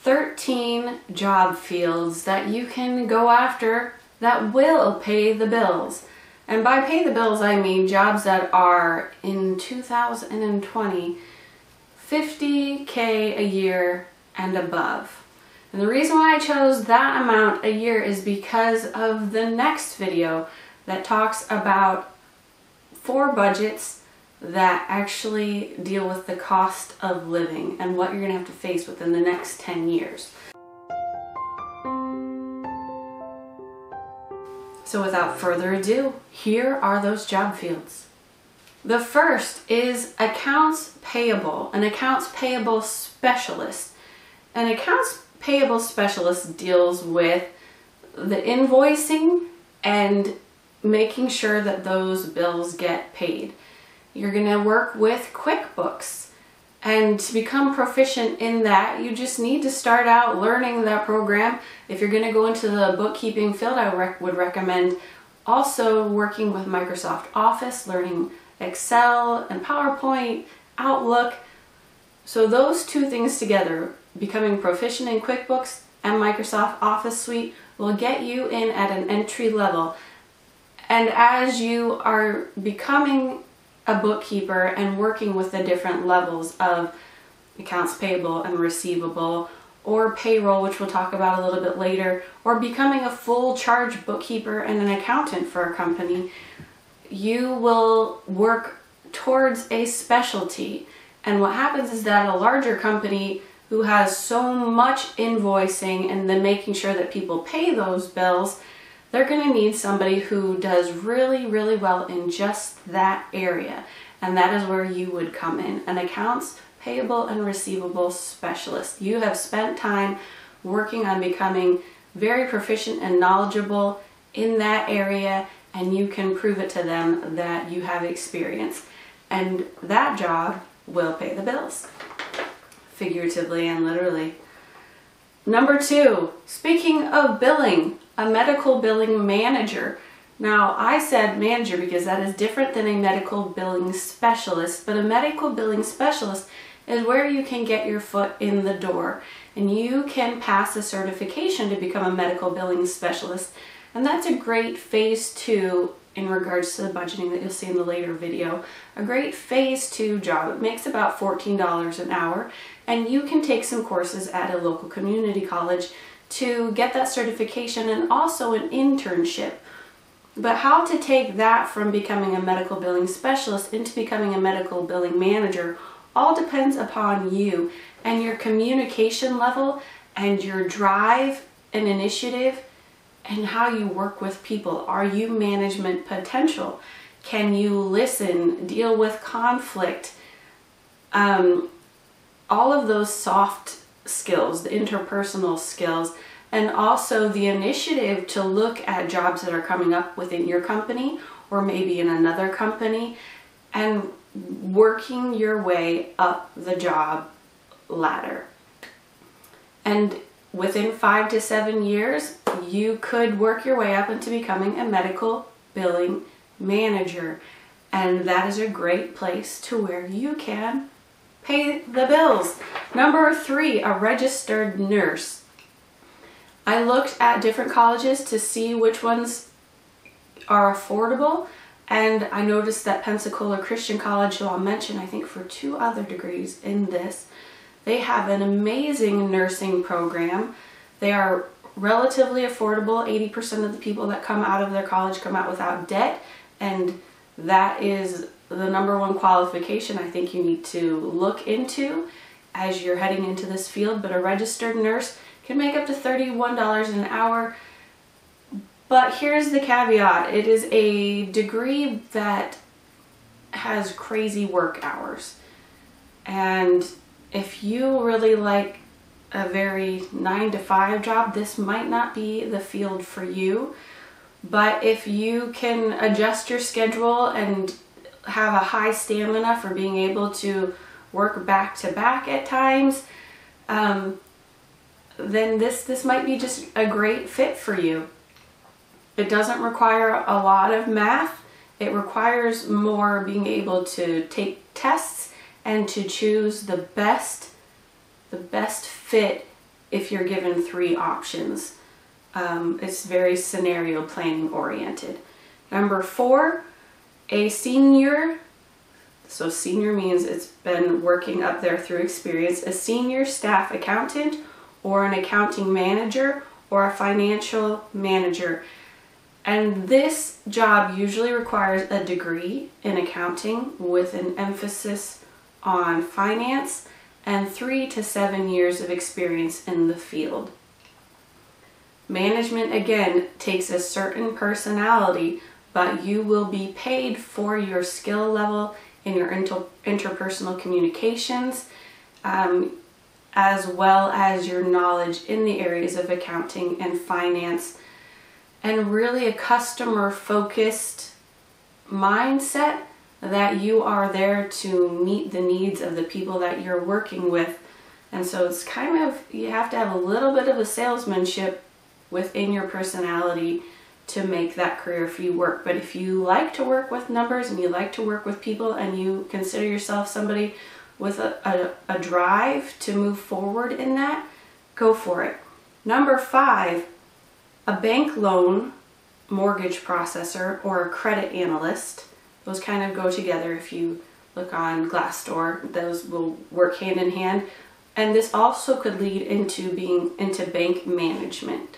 13 job fields that you can go after that will pay the bills. And by pay the bills, I mean jobs that are in 2020, $50K a year and above. And the reason why I chose that amount a year is because of the next video that talks about 4 budgets that actually deal with the cost of living and what you're going to have to face within the next 10 years. So without further ado, here are those job fields. The first is accounts payable, an accounts payable specialist. An accounts payable specialist deals with the invoicing and making sure that those bills get paid. You're going to work with QuickBooks, and to become proficient in that, you just need to start out learning that program. If you're going to go into the bookkeeping field, I would recommend also working with Microsoft Office, learning Excel and PowerPoint, Outlook. So those two things together, becoming proficient in QuickBooks and Microsoft Office Suite, will get you in at an entry level. And as you are becoming a bookkeeper and working with the different levels of accounts payable and receivable, or payroll, which we'll talk about a little bit later, or becoming a full charge bookkeeper and an accountant for a company, you will work towards a specialty. And what happens is that a larger company who has so much invoicing and then making sure that people pay those bills, they're going to need somebody who does really, really well in just that area. And that is where you would come in, an accounts payable and receivable specialist. You have spent time working on becoming very proficient and knowledgeable in that area, and you can prove it to them that you have experience. And that job will pay the bills, figuratively and literally. Number 2, speaking of billing, a medical billing manager. Now, I said manager because that is different than a medical billing specialist, but a medical billing specialist is where you can get your foot in the door and you can pass a certification to become a medical billing specialist. And that's a great phase 2 in regards to the budgeting that you'll see in the later video. A great phase 2 job. It makes about $14 an hour, and you can take some courses at a local community college to get that certification and also an internship. But how to take that from becoming a medical billing specialist into becoming a medical billing manager all depends upon you and your communication level and your drive and initiative and how you work with people. Are you management potential? Can you listen, deal with conflict? All of those soft skills, the interpersonal skills, and also the initiative to look at jobs that are coming up within your company or maybe in another company and working your way up the job ladder. And within 5 to 7 years, you could work your way up into becoming a medical billing manager. And that is a great place to where you can pay the bills. Number 3, a registered nurse. I looked at different colleges to see which ones are affordable, and I noticed that Pensacola Christian College, who I'll mention I think for 2 other degrees in this, they have an amazing nursing program. They are relatively affordable. 80% of the people that come out of their college come out without debt, and that is the number 1 qualification I think you need to look into as you're heading into this field. But a registered nurse can make up to $31 an hour. But here's the caveat. It is a degree that has crazy work hours. And if you really like a very 9-to-5 job, this might not be the field for you. But if you can adjust your schedule and have a high stamina for being able to work back to back at times, then this might be just a great fit for you. It doesn't require a lot of math. It requires more being able to take tests and to choose the best fit if you're given 3 options. It's very scenario planning oriented. Number 4, a senior. So senior means it's been working up there through experience. A senior staff accountant or an accounting manager or a financial manager. And this job usually requires a degree in accounting with an emphasis on finance and 3 to 7 years of experience in the field. Management, again, takes a certain personality, but you will be paid for your skill level in your interpersonal communications, as well as your knowledge in the areas of accounting and finance, and really a customer-focused mindset that you are there to meet the needs of the people that you're working with. And so it's kind of, you have to have a little bit of a salesmanship within your personality to make that career for you work. But if you like to work with numbers and you like to work with people and you consider yourself somebody with a drive to move forward in that, go for it. Number 5, a bank loan mortgage processor or a credit analyst. Those kind of go together. If you look on Glassdoor, those will work hand in hand. And this also could lead into being into bank management.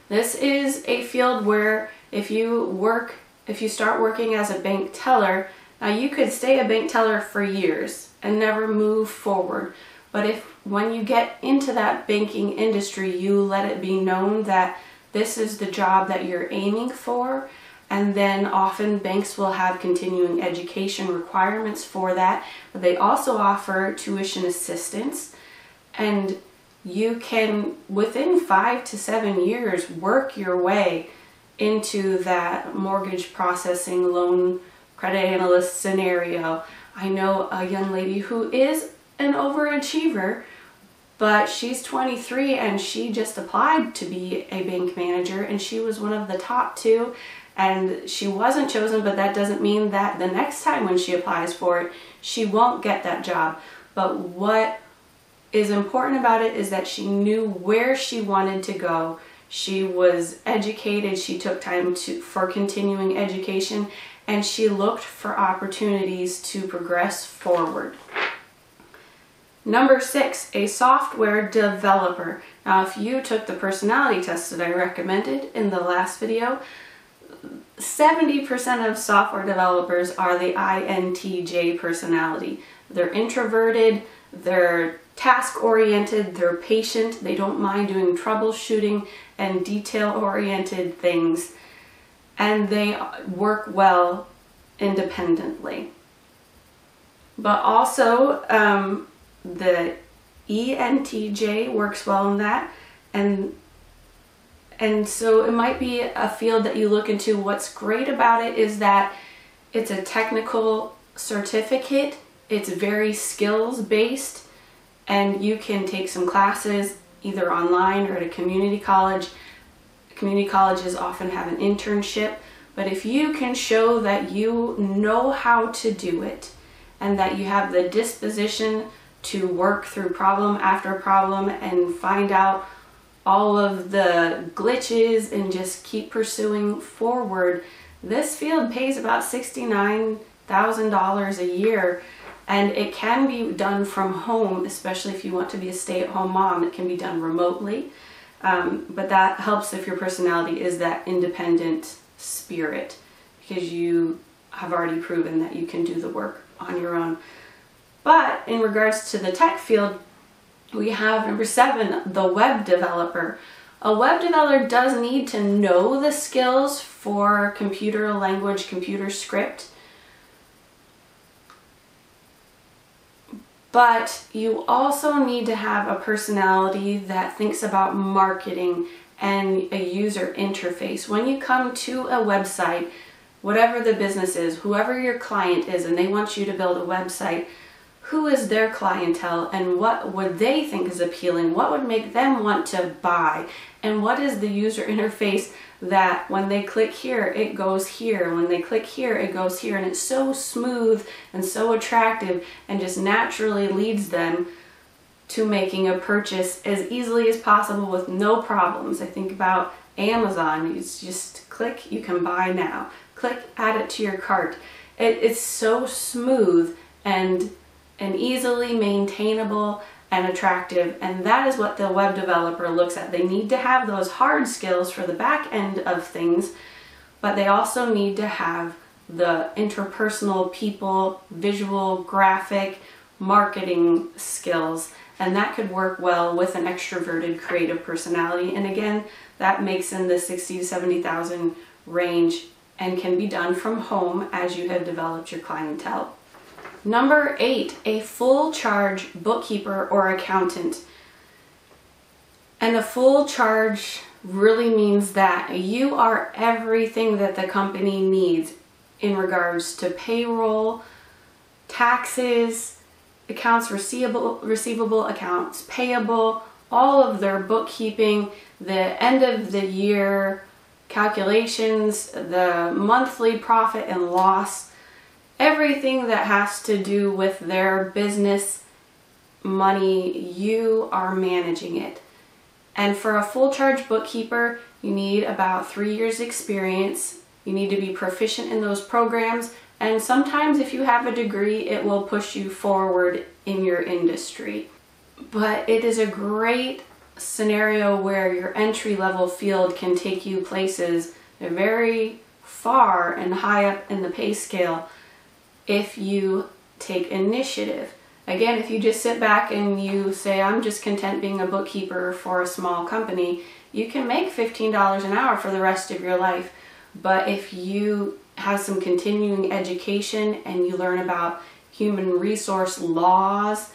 This is a field where if you start working as a bank teller, now you could stay a bank teller for years and never move forward. But when you get into that banking industry, you let it be known that this is the job that you're aiming for. And then often banks will have continuing education requirements for that. But they also offer tuition assistance, and you can, within 5 to 7 years, work your way into that mortgage processing, loan, credit analyst scenario. I know a young lady who is an overachiever, but she's 23 and she just applied to be a bank manager, and she was one of the top 2, and she wasn't chosen, but that doesn't mean that the next time when she applies for it, she won't get that job. But what is important about it is that she knew where she wanted to go. She was educated, she took time for continuing education, and she looked for opportunities to progress forward. Number 6, a software developer. Now, if you took the personality test that I recommended in the last video, 70% of software developers are the INTJ personality. They're introverted, they're task-oriented, they're patient, they don't mind doing troubleshooting and detail-oriented things, and they work well independently. But also, the ENTJ works well in that, and so it might be a field that you look into. What's great about it is that it's a technical certificate, it's very skills-based, and you can take some classes either online or at a community college. Community colleges often have an internship, but if you can show that you know how to do it and that you have the disposition to work through problem after problem and find out all of the glitches and just keep pursuing forward, this field pays about $69,000 a year. And it can be done from home, especially if you want to be a stay-at-home mom. It can be done remotely, but that helps if your personality is that independent spirit, because you have already proven that you can do the work on your own. But in regards to the tech field, we have number 7, the web developer. A web developer does need to know the skills for computer language, computer script, but you also need to have a personality that thinks about marketing and a user interface. When you come to a website, whatever the business is, whoever your client is, and they want you to build a website, who is their clientele and what would they think is appealing? What would make them want to buy? And what is the user interface that when they click here, it goes here. When they click here, it goes here. And it's so smooth and so attractive and just naturally leads them to making a purchase as easily as possible with no problems. I think about Amazon. You just click, you can buy now. Click, add it to your cart. It's so smooth and easily maintainable and attractive, and that is what the web developer looks at. They need to have those hard skills for the back end of things, but they also need to have the interpersonal, people, visual, graphic, marketing skills, and that could work well with an extroverted creative personality. And again, that makes in the 60 to 70,000 range and can be done from home as you have developed your clientele. Number 8, a full charge bookkeeper or accountant. And a full charge really means that you are everything that the company needs in regards to payroll, taxes, accounts receivable, accounts payable, all of their bookkeeping, the end of the year calculations, the monthly profit and loss, everything that has to do with their business money, you are managing it. And for a full charge bookkeeper, you need about 3 years experience. You need to be proficient in those programs, and sometimes if you have a degree, it will push you forward in your industry. But it is a great scenario where your entry-level field can take you places very far and high up in the pay scale if you take initiative. Again, if you just sit back and you say, I'm just content being a bookkeeper for a small company, you can make $15 an hour for the rest of your life. But if you have some continuing education and you learn about human resource laws,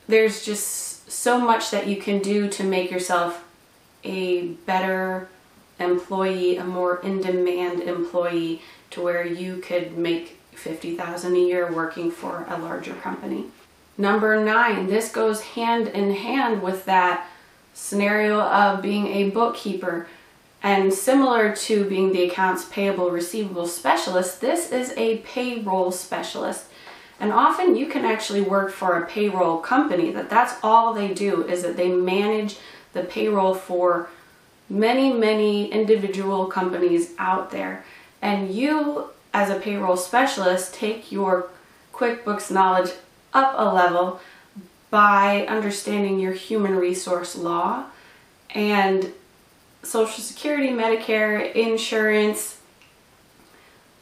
there's just so much that you can do to make yourself a better employee, a more in-demand employee, to where you could make $50,000 a year working for a larger company. Number 9, this goes hand in hand with that scenario of being a bookkeeper. And similar to being the accounts payable receivable specialist, this is a payroll specialist. And often you can actually work for a payroll company that's all they do, is that they manage the payroll for many, many individual companies out there. And you, as a payroll specialist, take your QuickBooks knowledge up a level by understanding your human resource law and Social Security, Medicare, insurance,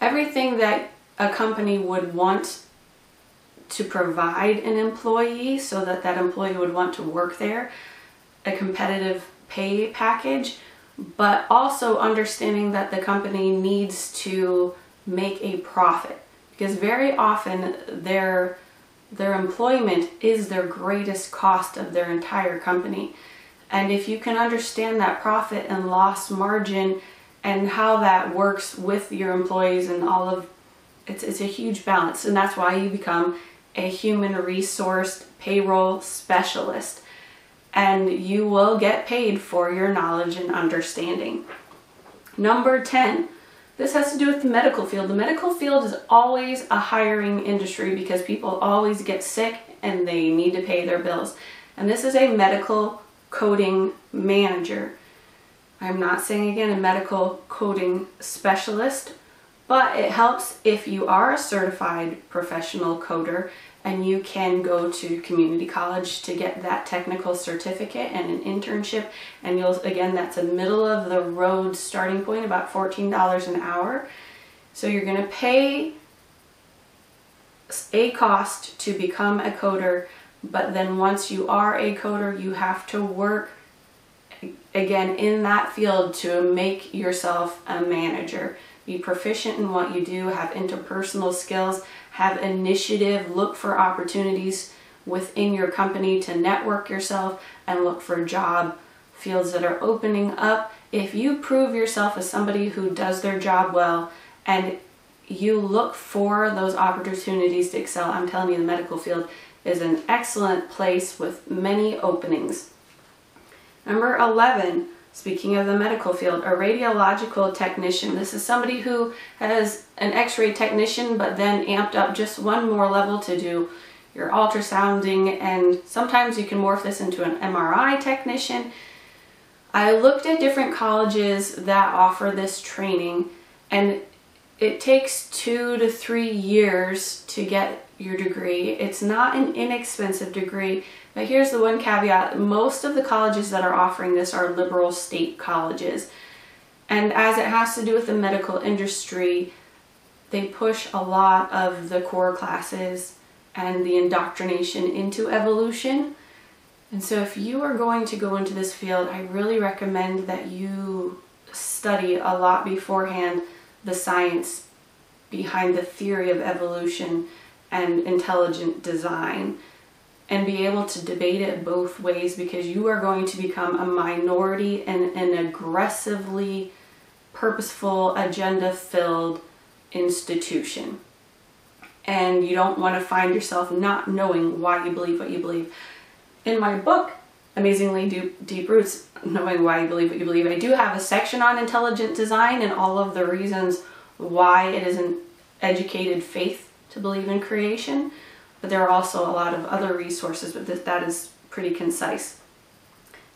everything that a company would want to provide an employee so that that employee would want to work there, a competitive pay package, but also understanding that the company needs to make a profit, because very often their employment is their greatest cost of their entire company. And if you can understand that profit and loss margin and how that works with your employees and all of it's a huge balance. And that's why you become a human resource payroll specialist, and you will get paid for your knowledge and understanding. Number 10, this has to do with the medical field. The medical field is always a hiring industry because people always get sick and they need to pay their bills. And this is a medical coding manager. I'm not saying again a medical coding specialist, but it helps if you are a certified professional coder and you can go to community college to get that technical certificate and an internship, and again, that's a middle of the road starting point, about $14 an hour. So you're going to pay a cost to become a coder, but then once you are a coder, you have to work again in that field to make yourself a manager. Be proficient in what you do, have interpersonal skills, have initiative, look for opportunities within your company to network yourself, and look for job fields that are opening up. If you prove yourself as somebody who does their job well and you look for those opportunities to excel, I'm telling you, the medical field is an excellent place with many openings. Number 11, speaking of the medical field, a radiological technician. This is somebody who has an x-ray technician, but then amped up just one more level to do your ultrasounding, and sometimes you can morph this into an MRI technician. I looked at different colleges that offer this training, and it takes 2 to 3 years to get your degree. It's not an inexpensive degree, but here's the one caveat. Most of the colleges that are offering this are liberal state colleges. And as it has to do with the medical industry, they push a lot of the core classes and the indoctrination into evolution. And so if you are going to go into this field, I really recommend that you study a lot beforehand the science behind the theory of evolution and intelligent design, and be able to debate it both ways, because you are going to become a minority in an aggressively purposeful, agenda-filled institution. And you don't want to find yourself not knowing why you believe what you believe. In my book, Amazingly Deep Roots, Knowing Why You Believe What You Believe, I do have a section on intelligent design and all of the reasons why it is an educated faith to believe in creation. But there are also a lot of other resources, but that is pretty concise.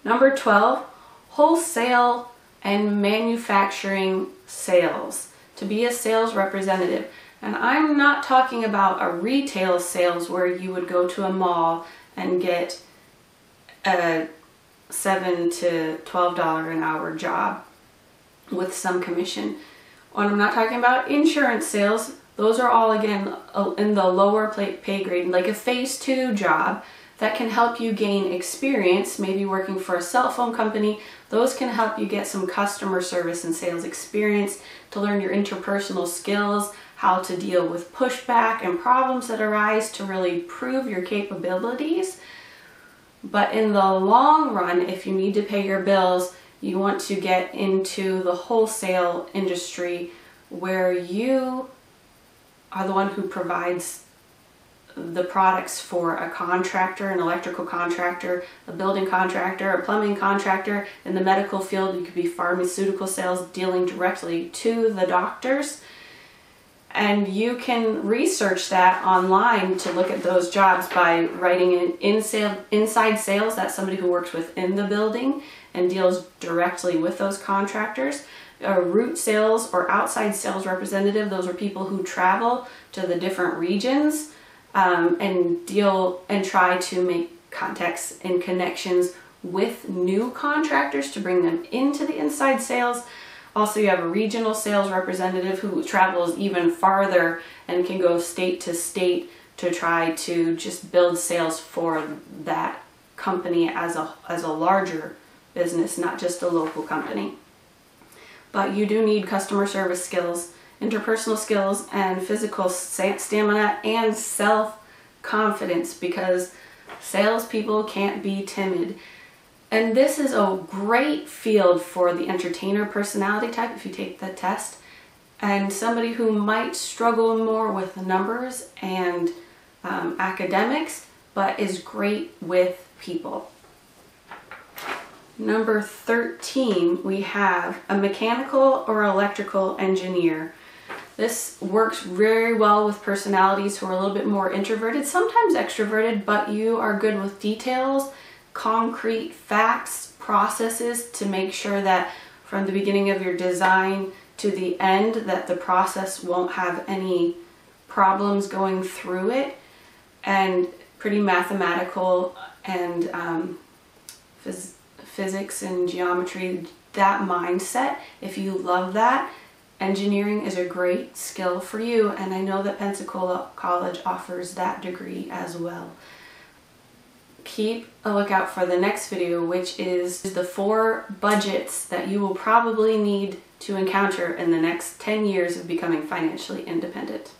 Number 12, wholesale and manufacturing sales. To be a sales representative. And I'm not talking about a retail sales where you would go to a mall and get a $7 to $12 an hour job with some commission. When I'm not talking about insurance sales, those are all, again, in the lower pay grade, like a phase 2 job that can help you gain experience, maybe working for a cell phone company. Those can help you get some customer service and sales experience to learn your interpersonal skills, how to deal with pushback and problems that arise to really prove your capabilities. But in the long run, if you need to pay your bills, you want to get into the wholesale industry where you are the one who provides the products for a contractor, an electrical contractor, a building contractor, a plumbing contractor. In the medical field, you could be pharmaceutical sales, dealing directly to the doctors. And you can research that online to look at those jobs by writing in inside sales. That's somebody who works within the building and deals directly with those contractors. A route sales or outside sales representative, those are people who travel to the different regions and deal and try to make contacts and connections with new contractors to bring them into the inside sales. Also, you have a regional sales representative who travels even farther and can go state to state to try to just build sales for that company as a larger business, not just a local company. But you do need customer service skills, interpersonal skills, and physical stamina and self-confidence, because salespeople can't be timid. And this is a great field for the entertainer personality type if you take the test, and somebody who might struggle more with numbers and academics, but is great with people. Number 13, we have a mechanical or electrical engineer. This works very well with personalities who are a little bit more introverted, sometimes extroverted, but you are good with details, concrete facts, processes, to make sure that from the beginning of your design to the end that the process won't have any problems going through it, and pretty mathematical and physics and geometry, that mindset. If you love that, engineering is a great skill for you, and I know that Pensacola College offers that degree as well. Keep a lookout for the next video, which is the 4 budgets that you will probably need to encounter in the next 10 years of becoming financially independent.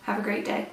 Have a great day.